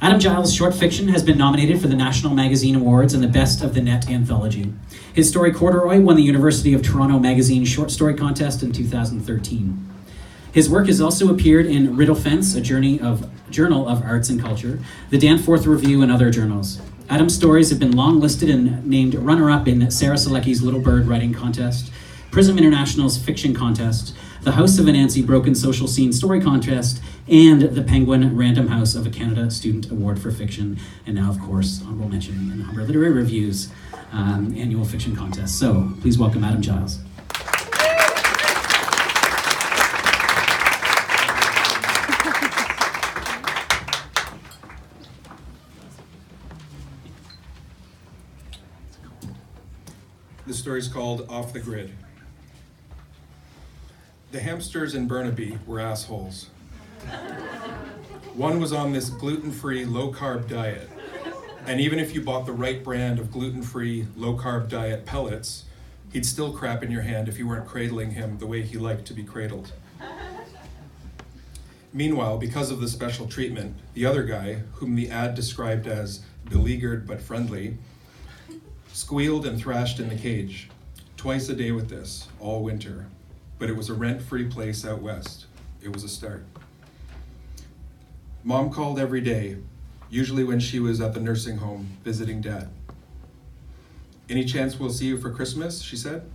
Adam Giles' short fiction has been nominated for the National Magazine Awards and the Best of the Net anthology. His story Corduroy won the University of Toronto Magazine Short Story Contest in 2013. His work has also appeared in Riddle Fence, a journal of arts and culture, the Danforth Review, and other journals. Adam's stories have been long listed and named runner-up in Sarah Selecki's Little Bird Writing Contest, Prism International's Fiction Contest, the House of Anansi Broken Social Scene Story Contest, and the Penguin Random House of Canada Student Award for Fiction, and now, of course, honorable mention in the Humber Literary Review's annual fiction contest. So, please welcome Adam Giles. The story's called Off the Grid. The hamsters in Burnaby were assholes. One was on this gluten-free, low-carb diet, and even if you bought the right brand of gluten-free, low-carb diet pellets, he'd still crap in your hand if you weren't cradling him the way he liked to be cradled. Meanwhile, because of the special treatment, the other guy, whom the ad described as beleaguered but friendly, squealed and thrashed in the cage, twice a day with this, all winter. But it was a rent-free place out west. It was a start. Mom called every day, usually when she was at the nursing home visiting Dad. "Any chance we'll see you for Christmas?" she said.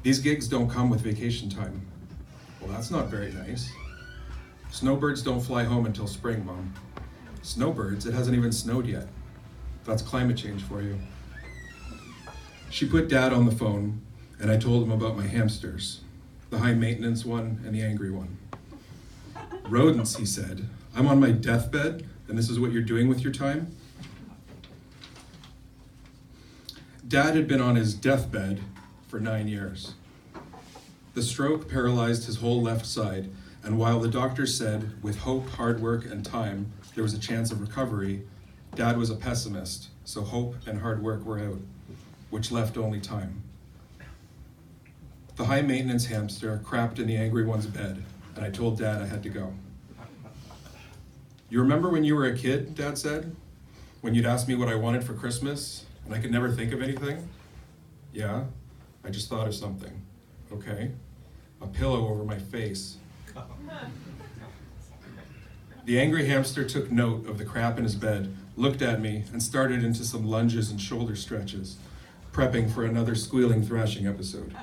"These gigs don't come with vacation time." "Well, that's not very nice." "Snowbirds don't fly home until spring, Mom." "Snowbirds? It hasn't even snowed yet." "That's climate change for you." She put Dad on the phone, and I told him about my hamsters, the high maintenance one and the angry one. "Rodents," he said. "I'm on my deathbed, and this is what you're doing with your time?" Dad had been on his deathbed for 9 years. The stroke paralyzed his whole left side, and while the doctor said, with hope, hard work, and time, there was a chance of recovery, Dad was a pessimist, so hope and hard work were out, which left only time. The high-maintenance hamster crapped in the angry one's bed, and I told Dad I had to go. "You remember when you were a kid," Dad said, "when you'd ask me what I wanted for Christmas, and I could never think of anything?" "Yeah, I just thought of something." "Okay." "A pillow over my face." The angry hamster took note of the crap in his bed, looked at me, and started into some lunges and shoulder stretches, prepping for another squealing, thrashing episode.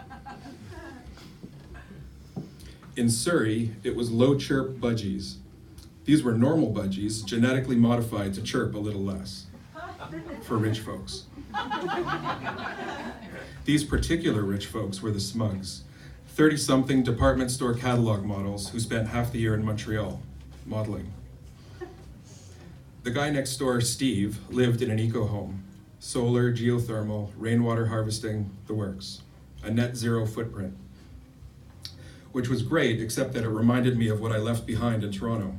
In Surrey, it was low-chirp budgies. These were normal budgies, genetically modified to chirp a little less, for rich folks. These particular rich folks were the Smugs, 30-something department store catalog models who spent half the year in Montreal, modeling. The guy next door, Steve, lived in an eco-home. Solar, geothermal, rainwater harvesting, the works. A net zero footprint. Which was great, except that it reminded me of what I left behind in Toronto.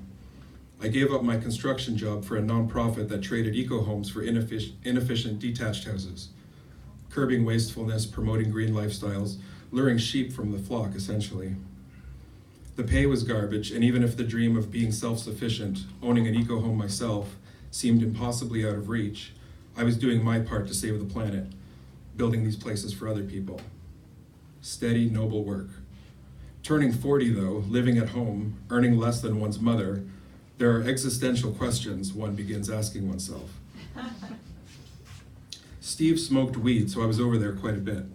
I gave up my construction job for a nonprofit that traded eco-homes for inefficient detached houses, curbing wastefulness, promoting green lifestyles, luring sheep from the flock, essentially. The pay was garbage, and even if the dream of being self-sufficient, owning an eco-home myself, seemed impossibly out of reach, I was doing my part to save the planet, building these places for other people. Steady, noble work. Turning 40, though, living at home, earning less than one's mother, there are existential questions one begins asking oneself. Steve smoked weed, so I was over there quite a bit.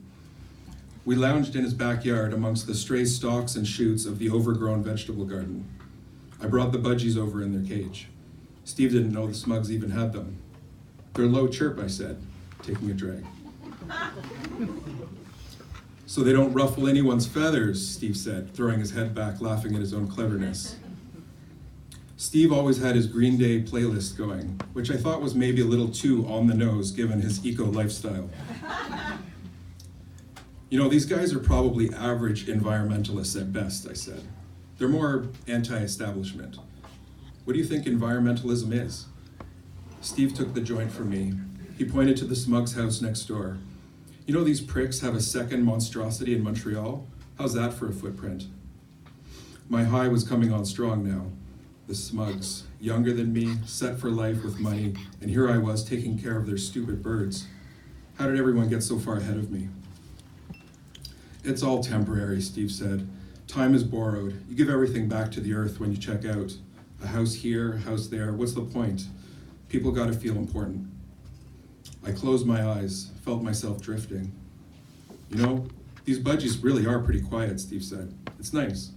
We lounged in his backyard amongst the stray stalks and shoots of the overgrown vegetable garden. I brought the budgies over in their cage. Steve didn't know the Smugs even had them. "They're low chirp," I said, taking a drag. "So they don't ruffle anyone's feathers," Steve said, throwing his head back, laughing at his own cleverness. Steve always had his Green Day playlist going, which I thought was maybe a little too on the nose given his eco lifestyle. "You know, these guys are probably average environmentalists at best," I said. "They're more anti-establishment. What do you think environmentalism is?" Steve took the joint from me. He pointed to the Smugs house next door. "You know these pricks have a second monstrosity in Montreal? How's that for a footprint?" My high was coming on strong now. The Smugs, younger than me, set for life with money, and here I was taking care of their stupid birds. How did everyone get so far ahead of me? It's all temporary, Steve said. Time is borrowed. You give everything back to the earth when you check out. A house here, a house there, what's the point? People gotta feel important. I closed my eyes, felt myself drifting. You know, these budgies really are pretty quiet, Steve said. It's nice.